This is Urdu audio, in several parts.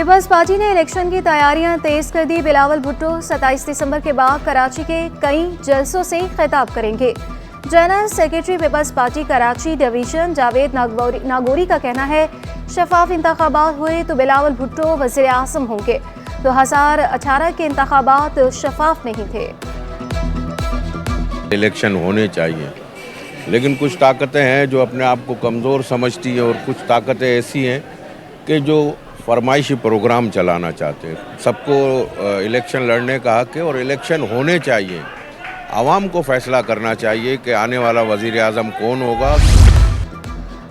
پیپلز پارٹی نے الیکشن کی تیاریاں تیز کر دی. بلاول بھٹو 27 دسمبر کے بعد کراچی کے کئی جلسوں سے خطاب کریں گے. General secretary Peoples Party Karachi division Javed Nagori کا کہنا ہے شفاف انتخابات ہوئے تو بلاول بھٹو وزیر اعظم ہوں گے. 2018 کے انتخابات شفاف نہیں تھے. الیکشن ہونے چاہیے لیکن کچھ طاقتیں ہیں جو اپنے آپ کو کمزور سمجھتی ہیں اور کچھ طاقتیں ایسی ہیں کہ جو فرمائشی پروگرام چلانا چاہتے ہیں. سب کو الیکشن لڑنے کا حق ہے اور الیکشن ہونے چاہیے. عوام کو فیصلہ کرنا چاہیے کہ آنے والا وزیر اعظم کون ہوگا.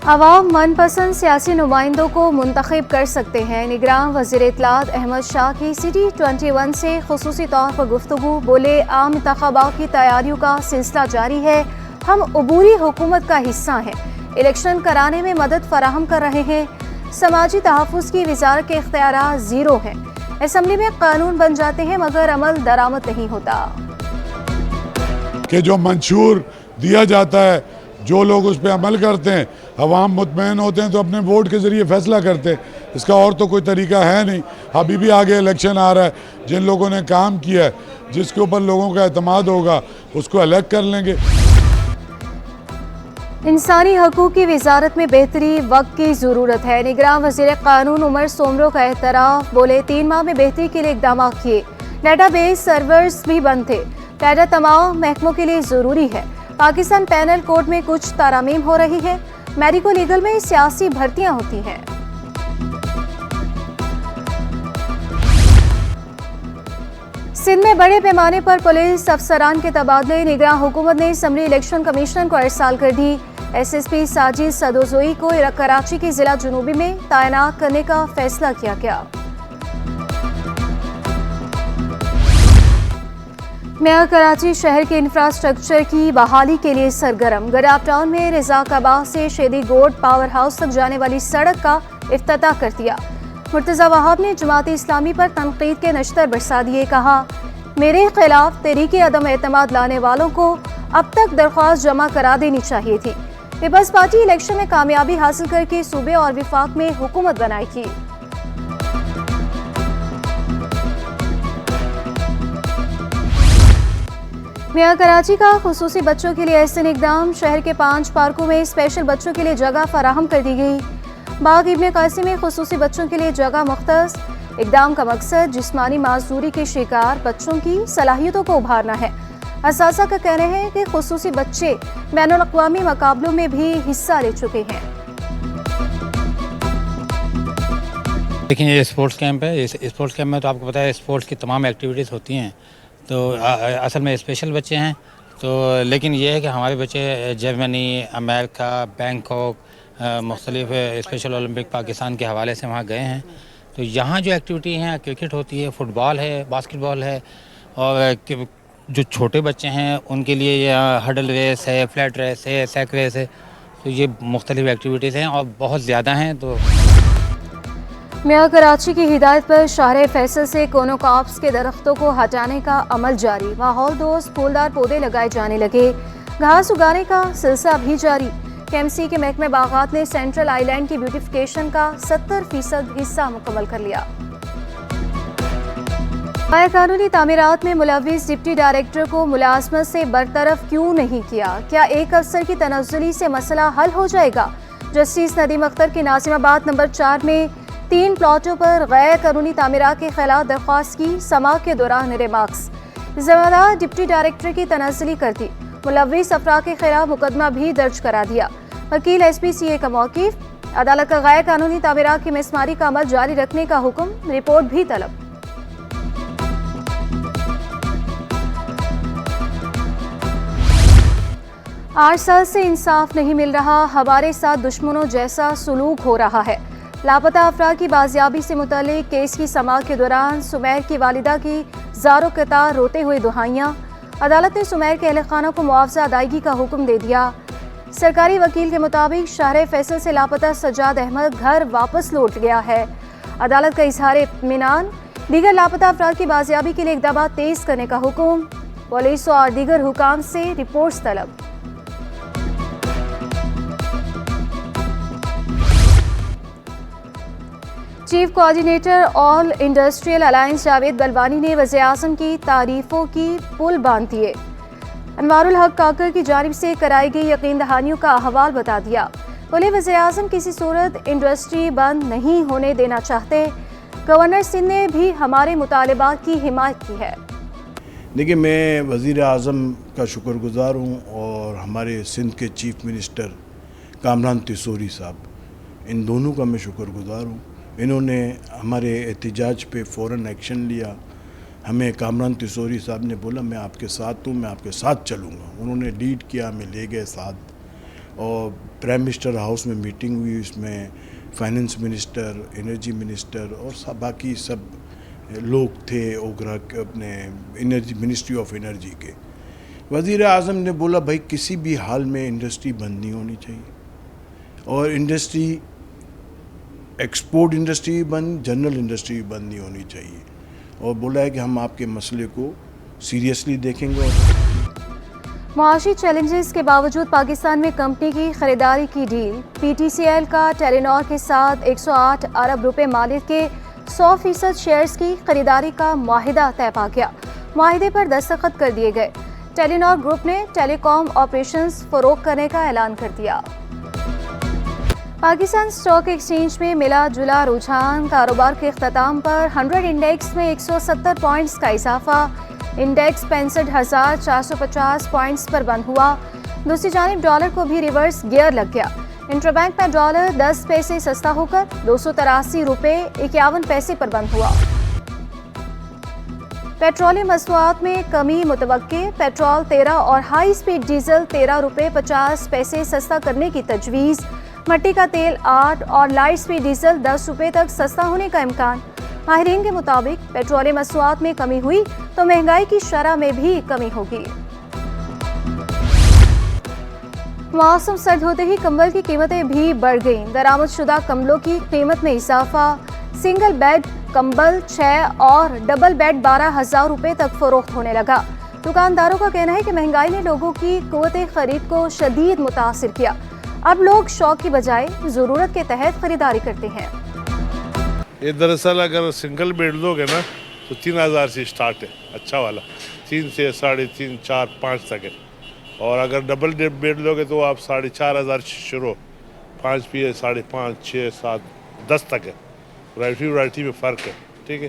عوام من پسند سیاسی نمائندوں کو منتخب کر سکتے ہیں. نگراں وزیر اطلاعات احمد شاہ کی سٹی 21 سے خصوصی طور پر گفتگو. بولے عام انتخابات کی تیاریوں کا سلسلہ جاری ہے. ہم عبوری حکومت کا حصہ ہیں. الیکشن کرانے میں مدد فراہم کر رہے ہیں. سماجی تحفظ کی وزارت کے اختیارات زیرو ہیں. اسمبلی میں قانون بن جاتے ہیں مگر عمل درآمد نہیں ہوتا. کہ جو منشور دیا جاتا ہے جو لوگ اس پہ عمل کرتے ہیں عوام مطمئن ہوتے ہیں تو اپنے ووٹ کے ذریعے فیصلہ کرتے ہیں. اس کا اور تو کوئی طریقہ ہے نہیں. ابھی بھی آگے الیکشن آ رہا ہے. جن لوگوں نے کام کیا ہے جس کے اوپر لوگوں کا اعتماد ہوگا اس کو الیکٹ کر لیں گے. انسانی حقوق کی وزارت میں بہتری وقت کی ضرورت ہے. نگراں وزیر قانون عمر سومرو کا اعتراف. بولے 3 ماہ میں بہتری کے لیے اقدامات کیے. ڈیٹا بیس سرورز بھی بند تھے. ڈیٹا تمام محکموں کے لیے ضروری ہے. پاکستان پینل کوڈ میں کچھ ترامیم ہو رہی ہے. میڈیکو لیگل میں سیاسی بھرتیاں ہوتی ہیں. سندھ میں بڑے پیمانے پر پولیس افسران کے تبادلے. نگراں حکومت نے اسمبلی الیکشن کمیشن کو ارسال کر دی. ایس ایس پی ساجد سدوزوئی کو کراچی کے ضلع جنوبی میں تعینات کرنے کا فیصلہ کیا گیا. میئر کراچی شہر کے انفراسٹرکچر کی بحالی کے لیے سرگرم. گراب ٹاؤن میں رزاق آباد سے شیدی گوڈ پاور ہاؤس تک جانے والی سڑک کا افتتاح کر دیا. مرتضی وہاب نے جماعت اسلامی پر تنقید کے نشتر برسا دیے. کہا میرے خلاف تحریک عدم اعتماد لانے والوں کو اب تک درخواست جمع کرا دینی چاہیے تھی. پیپلز پارٹی الیکشن میں کامیابی حاصل کر کے صوبے اور وفاق میں حکومت بنائے گی. میئر کراچی کا خصوصی بچوں کے لیے احسن اقدام. شہر کے 5 پارکوں میں اسپیشل بچوں کے لیے جگہ فراہم کر دی گئی. باغ ابن قاسم میں خصوصی بچوں کے لیے جگہ مختص. اقدام کا مقصد جسمانی معذوری کے شکار بچوں کی صلاحیتوں کو ابھارنا ہے. اساتذہ کا کہنا ہے کہ خصوصی بچے بین الاقوامی مقابلوں میں بھی حصہ لے چکے ہیں. لیکن یہ اسپورٹس کیمپ ہے. اسپورٹس کیمپ میں تو آپ کو پتہ ہے اسپورٹس کی تمام ایکٹیویٹیز ہوتی ہیں. تو اصل میں اسپیشل بچے ہیں تو لیکن یہ ہے کہ ہمارے بچے جرمنی امریکہ بینکاک مختلف اسپیشل اولمپک پاکستان کے حوالے سے وہاں گئے ہیں. تو یہاں جو ایکٹیویٹی ہیں کرکٹ ہوتی ہے فٹ بال ہے باسکٹ بال ہے اور جو چھوٹے بچے ہیں ان کے لیے یہ ہڈل ریس ہے فلیٹ ریس ہے سیک ریس ہے. تو یہ مختلف ایکٹیویٹیز ہیں اور بہت زیادہ ہیں. تو میئر کراچی کی ہدایت پر شاہراہ فیصل سے کونوکاپس کے درختوں کو ہٹانے کا عمل جاری. ماحول دوست پھولدار پودے لگائے جانے لگے. گھاس اگانے کا سلسلہ بھی جاری. KMC کے محکمہ باغات نے سینٹرل آئی لینڈ کی بیوٹیفیکیشن کا 70% حصہ مکمل کر لیا. غیر قانونی تعمیرات میں ملوث ڈپٹی ڈائریکٹر کو ملازمت سے برطرف کیوں نہیں کیا؟ کیا ایک افسر کی تنزلی سے مسئلہ حل ہو جائے گا؟ جسٹس ندیم اختر کی ناظم آباد نمبر 4 میں 3 پلاٹوں پر غیر قانونی تعمیرات کے خلاف درخواست کی. سماعت کے دوران ریمارکس. ذمہ دار ڈپٹی ڈائریکٹر کی تنزلی کر دی. ملوث افراد کے خلاف مقدمہ بھی درج کرا دیا. وکیل SPCA کا موقف. عدالت کا غیر قانونی تعمیرات کی مسماری کا عمل جاری رکھنے کا حکم. رپورٹ بھی طلب. 8 سال سے انصاف نہیں مل رہا. ہمارے ساتھ دشمنوں جیسا سلوک ہو رہا ہے. لاپتہ افراد کی بازیابی سے متعلق کیس کی سماعت کے دوران سمیر کی والدہ کی زار و قطار روتے ہوئے دہائیاں. عدالت نے سمیر کے اہل خانہ کو معاوضہ ادائیگی کا حکم دے دیا. سرکاری وکیل کے مطابق شاہراہ فیصل سے لاپتہ سجاد احمد گھر واپس لوٹ گیا ہے. عدالت کا اظہار اطمینان. دیگر لاپتہ افراد کی بازیابی کے لیے اقدامات تیز کرنے کا حکم. پولیس اور دیگر حکام سے رپورٹس طلب. چیف کوآرڈینیٹر آل انڈسٹریل الائنس جاوید بلوانی نے وزیراعظم کی تعریفوں کی پل باندھ دیے. انوار الحق کاکر کی جانب سے کرائی گئی یقین دہانیوں کا احوال بتا دیا. بولے وزیراعظم کسی صورت انڈسٹری بند نہیں ہونے دینا چاہتے. گورنر سندھ نے بھی ہمارے مطالبات کی حمایت کی ہے. دیکھیے میں وزیر اعظم کا شکر گزار ہوں اور ہمارے سندھ کے چیف منسٹر کامران تیسوری صاحب، ان دونوں کا میں شکر گزار ہوں. انہوں نے ہمارے احتجاج پہ فوراً ایکشن لیا. ہمیں کامران تیسوری صاحب نے بولا میں آپ کے ساتھ ہوں، میں آپ کے ساتھ چلوں گا. انہوں نے لیڈ کیا، ہمیں لے گئے ساتھ، اور پرائم منسٹر ہاؤس میں میٹنگ ہوئی. اس میں فائننس منسٹر، انرجی منسٹر اور باقی سب لوگ تھے اوگرا اپنے انرجی منسٹری آف انرجی کے. وزیر اعظم نے بولا بھائی کسی بھی حال میں انڈسٹری بند نہیں ہونی چاہیے، اور انڈسٹری ایکسپورٹ انڈسٹری بھی بند، جنرل انڈسٹری بھی بند نہیں ہونی چاہیے. اور بولا ہے کہ ہم آپ کے مسئلے کو سیریسلی دیکھیں گے. معاشی چیلنجز کے باوجود پاکستان میں کمپنی کی خریداری کی ڈیل. پی ٹی سی ایل کا ٹیلی نار کے ساتھ 108 ارب روپے مالیت کے 100% شیئرز کی خریداری کا معاہدہ طے پا گیا. معاہدے پر دستخط کر دیے گئے. ٹیلی نار گروپ نے ٹیلی کام آپریشنز فروغ کرنے کا اعلان کر دیا. پاکستان اسٹاک ایکسچینج میں ملا جلا رجحان. کاروبار کے اختتام پر 100 انڈیکس میں 170 پوائنٹس کا اضافہ. انڈیکس 65,450 پوائنٹس پر بند ہوا. دوسری جانب ڈالر کو بھی ریورس گیئر لگ گیا. انٹر بینک میں ڈالر 10 پیسے سستا ہو کر 283 روپے 51 پیسے پر بند ہوا. پیٹرولیم مصنوعات میں کمی متوقع. پیٹرول 13 اور ہائی سپیڈ ڈیزل 13 روپے 50 پیسے سستا کرنے کی تجویز. مٹی کا تیل 8 اور لائٹ سپیڈ ڈیزل 10 روپے تک سستا ہونے کا امکان. ماہرین کے مطابق پیٹرولیم مصنوعات میں کمی ہوئی تو مہنگائی کی شرح میں بھی کمی ہوگی. موسم سرد ہوتے ہی کمبل کی قیمتیں بھی بڑھ گئیں. درآمد شدہ کمبلوں کی قیمت میں اضافہ. سنگل بیڈ کمبل 6 اور ڈبل بیڈ 12,000 روپے تک فروخت ہونے لگا. دکانداروں کا کہنا ہے کہ مہنگائی نے لوگوں کی قوت خرید کو شدید متاثر کیا. اب لوگ شوق کی بجائے ضرورت کے تحت خریداری کرتے ہیں. یہ دراصل اگر سنگل بیڈ لوگ ہیں نا تو 3,000 سے اسٹارٹ ہے اچھا والا، 3 سے 3.5 4 5 تک ہے. اور اگر ڈبل بیڈ لوگ ہیں تو آپ 4,500 سے شروع، 5 بھی ہے، 5.5 6 7 10 تک ہے. ورائٹی میں فرق ہے. ٹھیک ہے،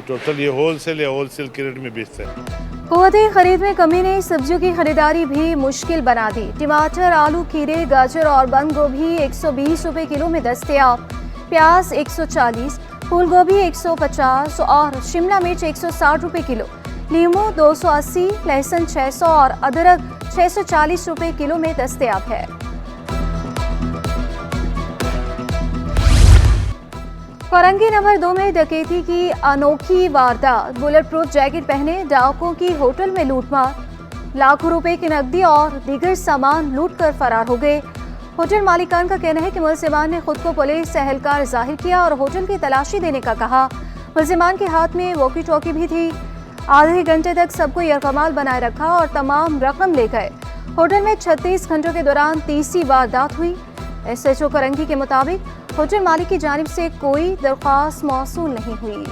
ٹوٹل یہ ہول سیل یا ہول سیل کے ریٹ میں بیچتے ہیں. قوت خرید میں کمی نے سبزیوں کی خریداری بھی مشکل بنا دی. ٹماٹر، آلو، کھیرے، گاجر اور بند گوبھی 120 روپے کلو میں دستیاب. پیاز 140، پھول گوبھی 150 اور شملہ مرچ 160 روپے کلو. لیمو 280، لہسن 600 اور ادرک 640 روپے کلو میں دستیاب ہے. کورنگی نمبر 2 میں ڈکیتی کی انوکھی واردات. بلٹ پروف جیکٹ پہنے ڈاکوں کی ہوٹل میں لوٹ مار. لاکھوں روپے کی نقدی اور دیگر سامان لوٹ کر فرار ہو گئے. ہوٹل مالکان کا کہنا ہے کہ ملزمان نے خود کو پولیس اہلکار ظاہر کیا اور ہوٹل کی تلاشی دینے کا کہا. ملزمان کے ہاتھ میں واکی ٹاکی بھی تھی. آدھے گھنٹے تک سب کو یرغمال بنائے رکھا اور تمام رقم لے گئے. ہوٹل میں 36 گھنٹوں کے دوران 30 واردات ہوئی. ایس ایچ او کرنگی کے مطابق ہوٹل مالک کی جانب سے کوئی درخواست موصول نہیں ہوئی.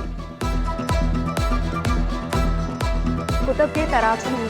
کتب کے کراچی میں